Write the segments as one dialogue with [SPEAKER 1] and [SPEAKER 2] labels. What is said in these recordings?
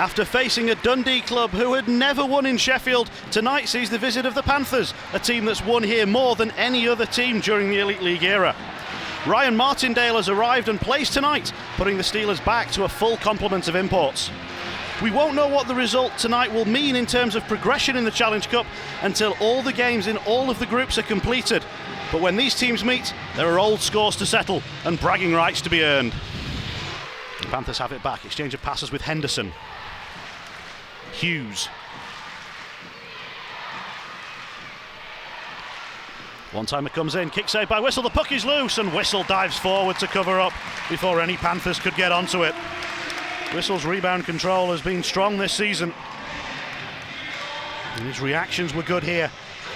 [SPEAKER 1] After facing a Dundee club who had never won in Sheffield, tonight sees the visit of the Panthers, a team that's won here more than any other team during the Elite League era. Ryan Martindale has arrived and plays tonight, putting the Steelers back to a full complement of imports. We won't know what the result tonight will mean in terms of progression in the Challenge Cup until all the games in all of the groups are completed. But when these teams meet, there are old scores to settle and bragging rights to be earned. The Panthers have it back, exchange of passes with Henderson. Hughes. One-timer comes in, kick saved by Whistle, the puck is loose and Whistle dives forward to cover up before any Panthers could get onto it. Whistle's rebound control has been strong this season. And his reactions were good here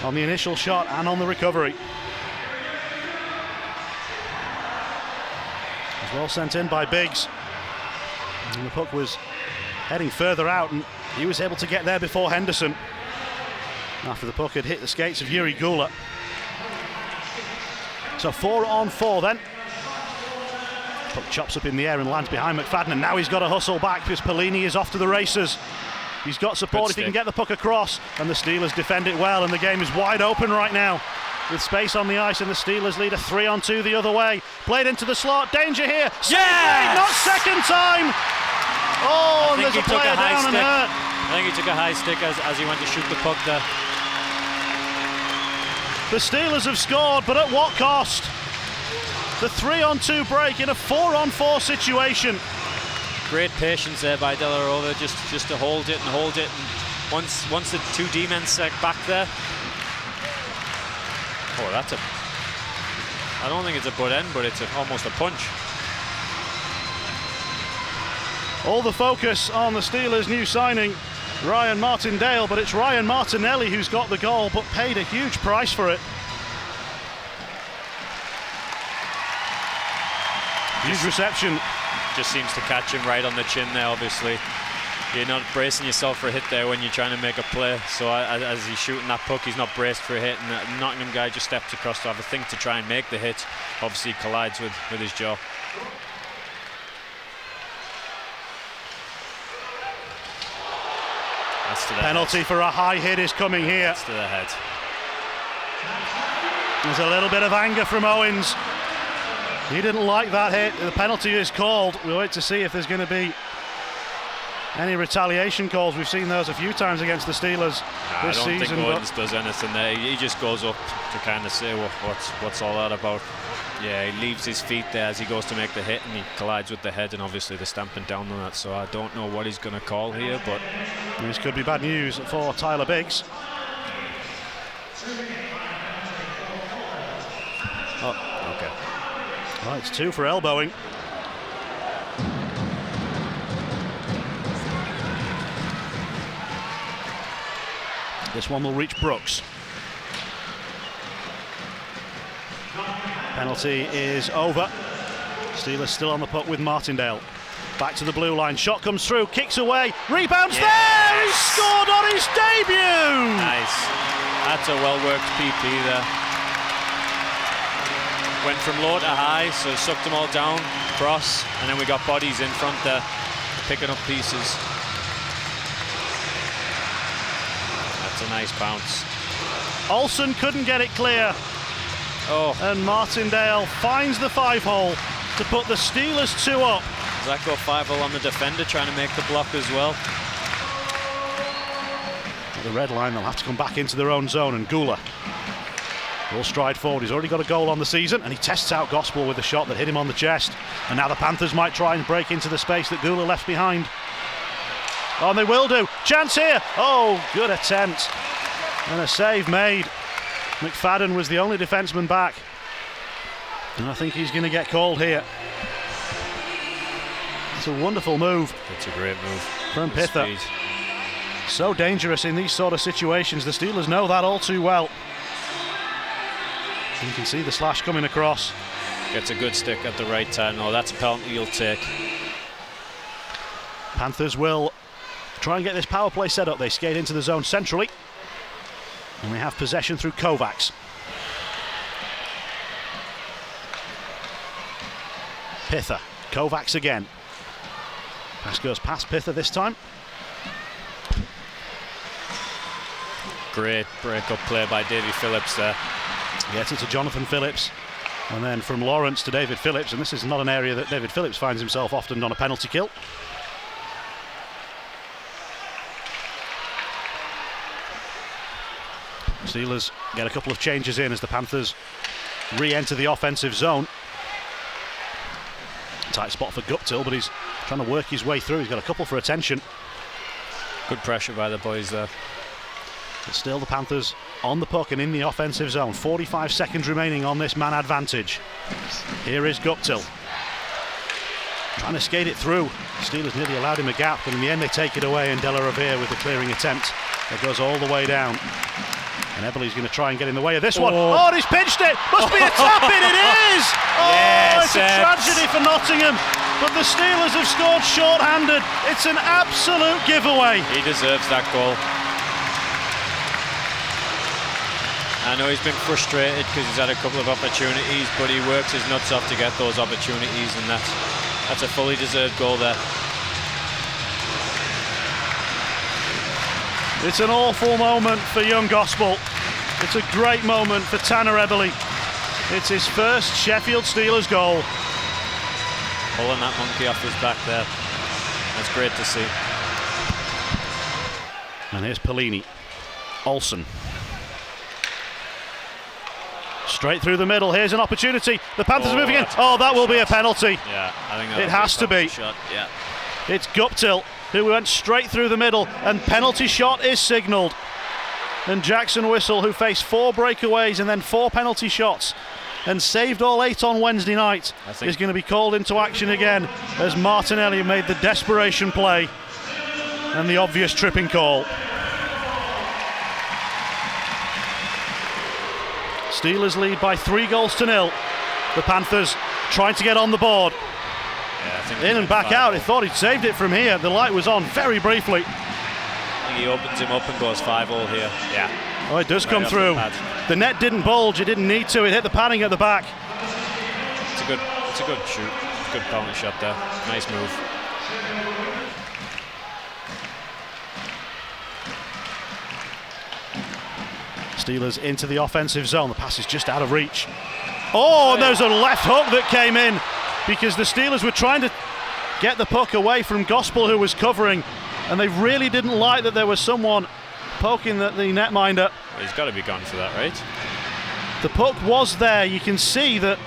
[SPEAKER 1] on the initial shot and on the recovery. As well sent in by Biggs. And the puck was heading further out and he was able to get there before Henderson. After the puck had hit the skates of Yuri Gula. So 4-on-4 then. Puck chops up in the air and lands behind McFadden, and now he's got to hustle back because Pellini is off to the races. He's got support if he can get the puck across, and the Steelers defend it well, and the game is wide open right now. With space on the ice, and the Steelers lead a 3-on-2 the other way. Played into the slot, danger here.
[SPEAKER 2] Yes!
[SPEAKER 1] Not second time! Oh, and there's a player down and hurt.
[SPEAKER 2] I think he took a high stick as he went to shoot the puck there.
[SPEAKER 1] The Steelers have scored, but at what cost? The 3-on-2 break in a 4-on-4 situation.
[SPEAKER 2] Great patience there by De La Rova, just to hold it. And once the two D-men set back there. Oh, that's I don't think it's a butt end, but it's almost a punch.
[SPEAKER 1] All the focus on the Steelers' new signing, Ryan Martindale, but it's Ryan Martinelli who's got the goal, but paid a huge price for it. Huge reception.
[SPEAKER 2] Just seems to catch him right on the chin there, obviously. You're not bracing yourself for a hit there when you're trying to make a play. So as he's shooting that puck, he's not braced for a hit, and the Nottingham guy just steps across to have a think to try and make the hit. Obviously collides with his jaw. That's to the
[SPEAKER 1] penalty
[SPEAKER 2] head.
[SPEAKER 1] For a high hit is coming here.
[SPEAKER 2] That's to the head.
[SPEAKER 1] There's a little bit of anger from Owens. He didn't like that hit. The penalty is called. We'll wait to see if there's going to be any retaliation calls. We've seen those a few times against the Steelers this season. I don't think
[SPEAKER 2] Owens does anything there. He just goes up to kind of say what's all that about. Yeah, he leaves his feet there as he goes to make the hit, and he collides with the head, and obviously they're stamping down on that. So I don't know what he's going to call here, but
[SPEAKER 1] this could be bad news for Tyler Biggs.
[SPEAKER 2] Oh, okay.
[SPEAKER 1] Well, it's 2 for elbowing. This one will reach Brooks. Penalty is over. Steelers still on the puck with Martindale. Back to the blue line. Shot comes through, kicks away, rebounds there! He scored on his debut!
[SPEAKER 2] Nice. That's a well-worked PP there. Went from low to high, so sucked them all down, cross, and then we got bodies in front there, picking up pieces. That's a nice bounce.
[SPEAKER 1] Olsen couldn't get it clear.
[SPEAKER 2] Oh.
[SPEAKER 1] And Martindale finds the 5-hole to put the Steelers 2 up.
[SPEAKER 2] Does that go 5-hole on the defender trying to make the block as well?
[SPEAKER 1] At the red line, they'll have to come back into their own zone, and Gula will stride forward. He's already got a goal on the season, and he tests out Gospel with a shot that hit him on the chest. And now the Panthers might try and break into the space that Gula left behind. Oh, and they will do. Chance here. Oh, good attempt. And a save made. McFadden was the only defenseman back. And I think he's going to get called here. It's a wonderful move.
[SPEAKER 2] It's a great move.
[SPEAKER 1] From Pither. So dangerous in these sort of situations. The Steelers know that all too well. You can see the slash coming across.
[SPEAKER 2] Gets a good stick at the right time. Oh, that's a penalty you'll take.
[SPEAKER 1] Panthers will try and get this power play set up. They skate into the zone centrally. And we have possession through Kovacs. Pither. Kovacs again. Pass goes past Pither this time.
[SPEAKER 2] Great break-up play by Davy Phillips there.
[SPEAKER 1] Gets it to Jonathan Phillips, and then from Lawrence to David Phillips, and this is not an area that David Phillips finds himself often on a penalty kill. Steelers get a couple of changes in as the Panthers re-enter the offensive zone. Tight spot for Guptill, but he's trying to work his way through. He's got a couple for attention.
[SPEAKER 2] Good pressure by the boys there.
[SPEAKER 1] But still the Panthers on the puck and in the offensive zone. 45 seconds remaining on this man advantage. Here is Guptill, trying to skate it through. Steelers nearly allowed him a gap, but in the end they take it away, and Della Rovere with the clearing attempt that goes all the way down. And Eberle's going to try and get in the way of this one. Oh, and he's pinched it! Must be a tap-in, it is! Oh, yes, it's a tragedy for Nottingham, but the Steelers have scored short-handed. It's an absolute giveaway.
[SPEAKER 2] He deserves that goal. I know he's been frustrated because he's had a couple of opportunities, but he works his nuts off to get those opportunities, and that's a fully deserved goal there.
[SPEAKER 1] It's an awful moment for young Gospel. It's a great moment for Tanner Eberle. It's his first Sheffield Steelers goal.
[SPEAKER 2] Pulling that monkey off his back there. That's great to see.
[SPEAKER 1] And here's Pelini. Olsen. Straight through the middle. Here's an opportunity. The Panthers are moving in. Oh, that will be a penalty.
[SPEAKER 2] Yeah, I think
[SPEAKER 1] it has to be.
[SPEAKER 2] Shot. Yeah.
[SPEAKER 1] It's Guptill who went straight through the middle, and penalty shot is signalled. And Jackson Whistle, who faced 4 breakaways and then 4 penalty shots and saved all 8 on Wednesday night, is going to be called into action again as Martinelli made the desperation play and the obvious tripping call. Steelers lead by 3-0. The Panthers trying to get on the board.
[SPEAKER 2] Yeah,
[SPEAKER 1] in and back out. He thought he'd saved it from here. The light was on very briefly.
[SPEAKER 2] I think he opens him up and goes 5-0 here. Yeah.
[SPEAKER 1] Oh, it does come through. The net didn't bulge. It didn't need to. It hit the padding at the back.
[SPEAKER 2] It's a good shoot. Good penalty shot there. Nice move.
[SPEAKER 1] Steelers into the offensive zone. The pass is just out of reach. Oh, and there's a left hook that came in because the Steelers were trying to get the puck away from Gospel, who was covering, and they really didn't like that there was someone poking the netminder.
[SPEAKER 2] Well, he's got to be gone for that, right?
[SPEAKER 1] The puck was there. You can see that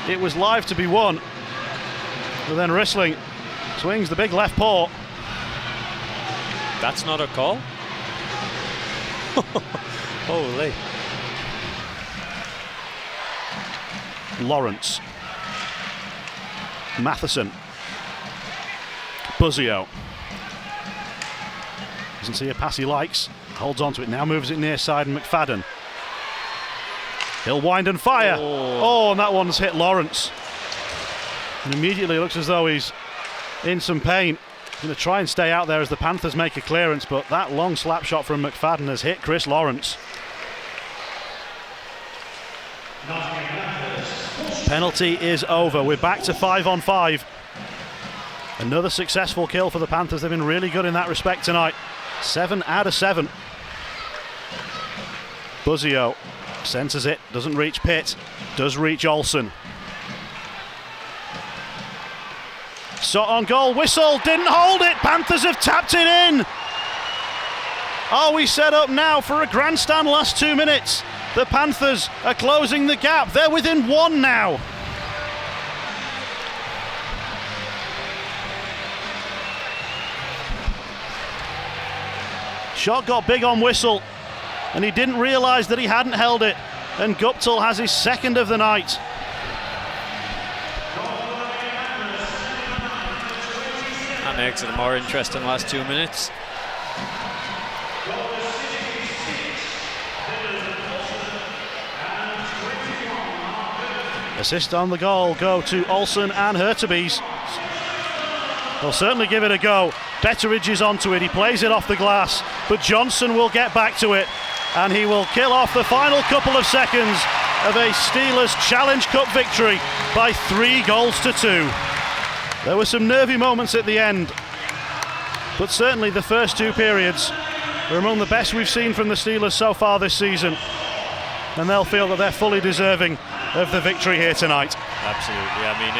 [SPEAKER 1] it was live to be won. But then Rissling swings the big left paw.
[SPEAKER 2] That's not a call? Holy.
[SPEAKER 1] Lawrence. Matheson. Buzzio. Doesn't see a pass he likes. Holds on to it. Now moves it near side, and McFadden. He'll wind and fire. Oh, and that one's hit Lawrence. And immediately looks as though he's in some pain. Going to try and stay out there as the Panthers make a clearance, but that long slap shot from McFadden has hit Chris Lawrence. Penalty is over. We're back to 5-on-5. Another successful kill for the Panthers. They've been really good in that respect tonight. 7 out of 7. Buzzio centres it, doesn't reach Pitt, does reach Olsen. Shot on goal, whistle, didn't hold it. Panthers have tapped it in. Are we set up now for a grandstand last 2 minutes? The Panthers are closing the gap. They're within 1 now. Shot got big on Whistle, and he didn't realise that he hadn't held it. And Guptill has his second of the night.
[SPEAKER 2] That makes it a more interesting last 2 minutes.
[SPEAKER 1] Assist on the goal go to Olsen and Hurtubise. They'll certainly give it a go. Betteridge is onto it, he plays it off the glass, but Johnson will get back to it, and he will kill off the final couple of seconds of a Steelers Challenge Cup victory by 3-2. There were some nervy moments at the end, but certainly the first 2 periods They're among the best we've seen from the Steelers so far this season, and they'll feel that they're fully deserving of the victory here tonight.
[SPEAKER 2] Absolutely. I mean,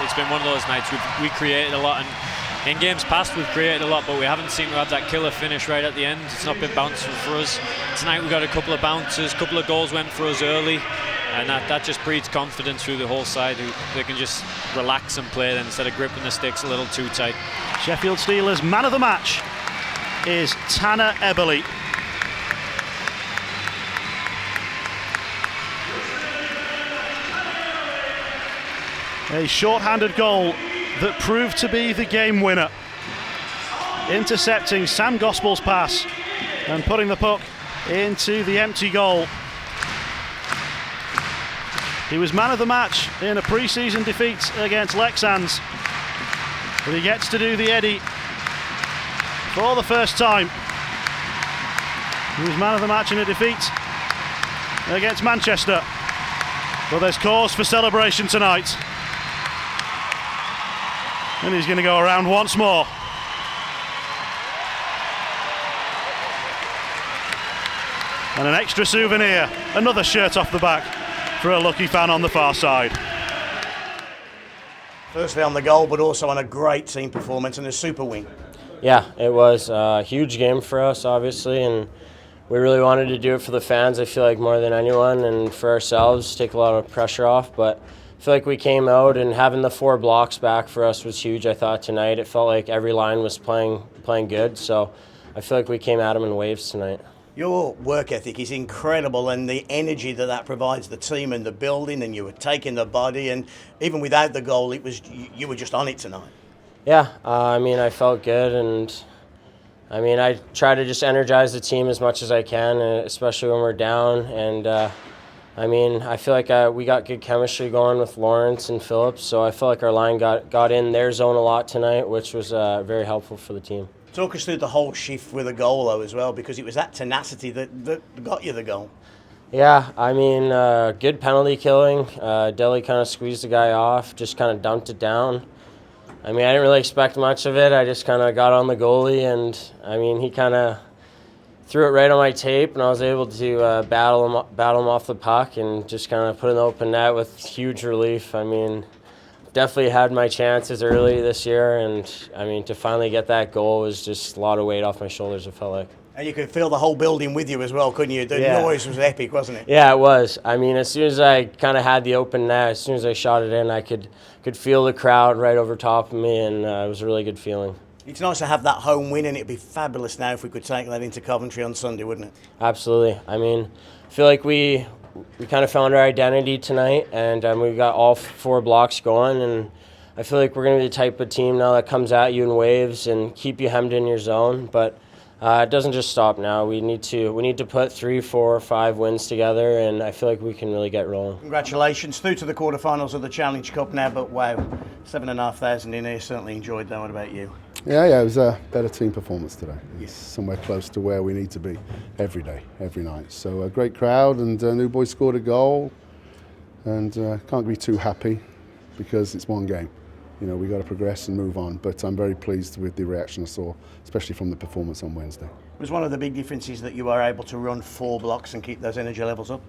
[SPEAKER 2] it's been one of those nights we created a lot, and in games past we've created a lot, but we haven't seemed to have that killer finish right at the end. It's not been bouncing for us. Tonight we got a couple of bounces, a couple of goals went for us early, and that just breeds confidence through the whole side. They can just relax and play then instead of gripping the sticks a little too tight.
[SPEAKER 1] Sheffield Steelers man of the match is Tanner Eberle. A short-handed goal that proved to be the game winner, intercepting Sam Gospel's pass and putting the puck into the empty goal. He was man of the match in a pre-season defeat against Lexans, but he gets to do the Eddie for the first time. He was man of the match in a defeat against Manchester, but there's cause for celebration tonight. And he's going to go around once more. And an extra souvenir, another shirt off the back for a lucky fan on the far side.
[SPEAKER 3] Firstly on the goal, but also on a great team performance and a super win.
[SPEAKER 4] Yeah, it was a huge game for us, obviously, and we really wanted to do it for the fans, I feel like, more than anyone, and for ourselves, take a lot of pressure off. But I feel like we came out, and having the 4 blocks back for us was huge, I thought, tonight. It felt like every line was playing good, so I feel like we came at them in waves tonight.
[SPEAKER 3] Your work ethic is incredible, and the energy that provides the team and the building, and you were taking the body, and even without the goal, you were just on it tonight. Yeah,
[SPEAKER 4] I mean, I felt good, and I mean, I try to just energize the team as much as I can, especially when we're down. And I mean, I feel like we got good chemistry going with Lawrence and Phillips, so I feel like our line got in their zone a lot tonight, which was very helpful for the team.
[SPEAKER 3] Talk us through the whole shift with a goal, though, as well, because it was that tenacity that got you the goal.
[SPEAKER 4] Yeah, I mean, good penalty killing. Deli kind of squeezed the guy off, just kind of dumped it down. I mean, I didn't really expect much of it. I just kind of got on the goalie, and I mean, he kind of threw it right on my tape, and I was able to battle him off the puck and just kind of put in the open net with huge relief. I mean, definitely had my chances early this year, and I mean, to finally get that goal was just a lot of weight off my shoulders, it felt like.
[SPEAKER 3] And you could feel the whole building with you as well, couldn't you? The noise was epic, wasn't it?
[SPEAKER 4] Yeah, it was. I mean, as soon as I kind of had the open net, as soon as I shot it in, I could feel the crowd right over top of me, and it was a really good feeling.
[SPEAKER 3] It's nice to have that home win, and it'd be fabulous now if we could take that into Coventry on Sunday, wouldn't it?
[SPEAKER 4] Absolutely. I mean, I feel like we kind of found our identity tonight, and we got all 4 blocks going, and I feel like we're going to be the type of team now that comes at you in waves and keep you hemmed in your zone, but it doesn't just stop now. We need to put 3, 4, 5 wins together, and I feel like we can really get rolling.
[SPEAKER 3] Congratulations, through to the quarterfinals of the Challenge Cup now, but wow, 7,500 in here, certainly enjoyed that. What about you?
[SPEAKER 5] Yeah, it was a better team performance today. It's somewhere close to where we need to be every day, every night. So a great crowd, and New Boy scored a goal, and can't be too happy because it's one game. You know, we got to progress and move on, but I'm very pleased with the reaction I saw, especially from the performance on Wednesday.
[SPEAKER 3] Was one of the big differences that you were able to run 4 blocks and keep those energy levels up?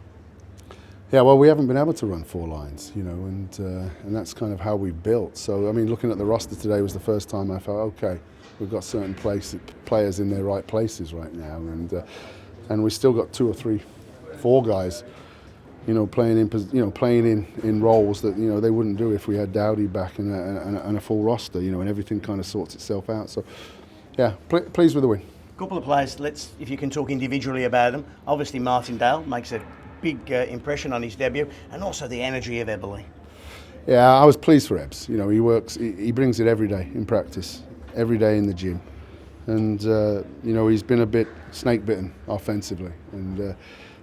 [SPEAKER 5] Yeah, well, we haven't been able to run 4 lines, you know, and that's kind of how we've built. So, I mean, looking at the roster today was the first time I felt, okay, we've got certain players in their right places right now, and we still got 2 or 3, 4 guys, you know, playing in roles that, you know, they wouldn't do if we had Dowdy back and a full roster, you know, and everything kind of sorts itself out. So, yeah, pleased with the win.
[SPEAKER 3] A couple of players, if you can talk individually about them. Obviously, Martin Dowd makes a big impression on his debut, and also the energy of Eberle.
[SPEAKER 5] Yeah, I was pleased for Ebbs. You know, he brings it every day in practice, every day in the gym, and you know, he's been a bit snake bitten offensively, and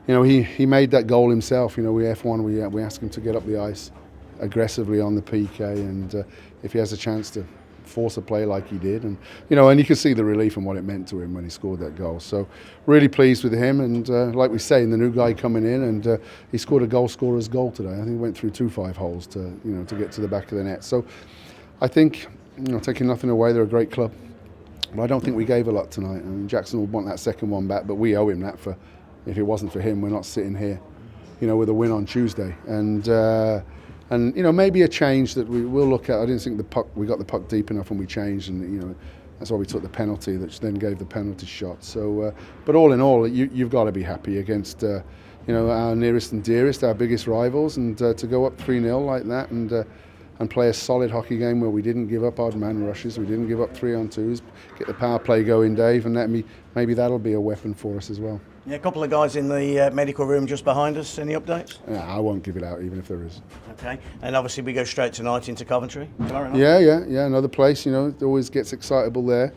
[SPEAKER 5] you know, he made that goal himself. You know, we F1, we asked him to get up the ice aggressively on the PK, and if he has a chance to force a play like he did, and you know, and you could see the relief and what it meant to him when he scored that goal. So really pleased with him, and like we say, the new guy coming in, and he scored a goal scorer's goal today. I think he went through 2 5-holes to get to the back of the net. So I think, you know, taking nothing away, they're a great club. But I don't think we gave a lot tonight. I mean, Jackson will want that second one back, but we owe him that. For if it wasn't for him, we're not sitting here, with a win on Tuesday. And maybe a change that we will look at. I didn't think we got the puck deep enough, and we changed, and that's why we took the penalty, which then gave the penalty shot. So, but all in all, you've got to be happy against our nearest and dearest, our biggest rivals, and to go up 3-0 like that, and play a solid hockey game where we didn't give up odd man rushes, we didn't give up 3-on-2s, get the power play going, Dave, and maybe that'll be a weapon for us as well.
[SPEAKER 3] Yeah, a couple of guys in the medical room just behind us. Any updates?
[SPEAKER 5] Yeah, I won't give it out even if there is.
[SPEAKER 3] Okay, and obviously we go straight tonight into Coventry. Tomorrow night.
[SPEAKER 5] Yeah, another place. It always gets excitable there,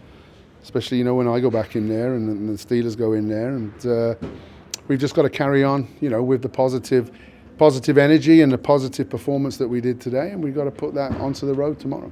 [SPEAKER 5] especially when I go back in there and the Steelers go in there, and we've just got to carry on, with the positive energy and the positive performance that we did today, and we've got to put that onto the road tomorrow.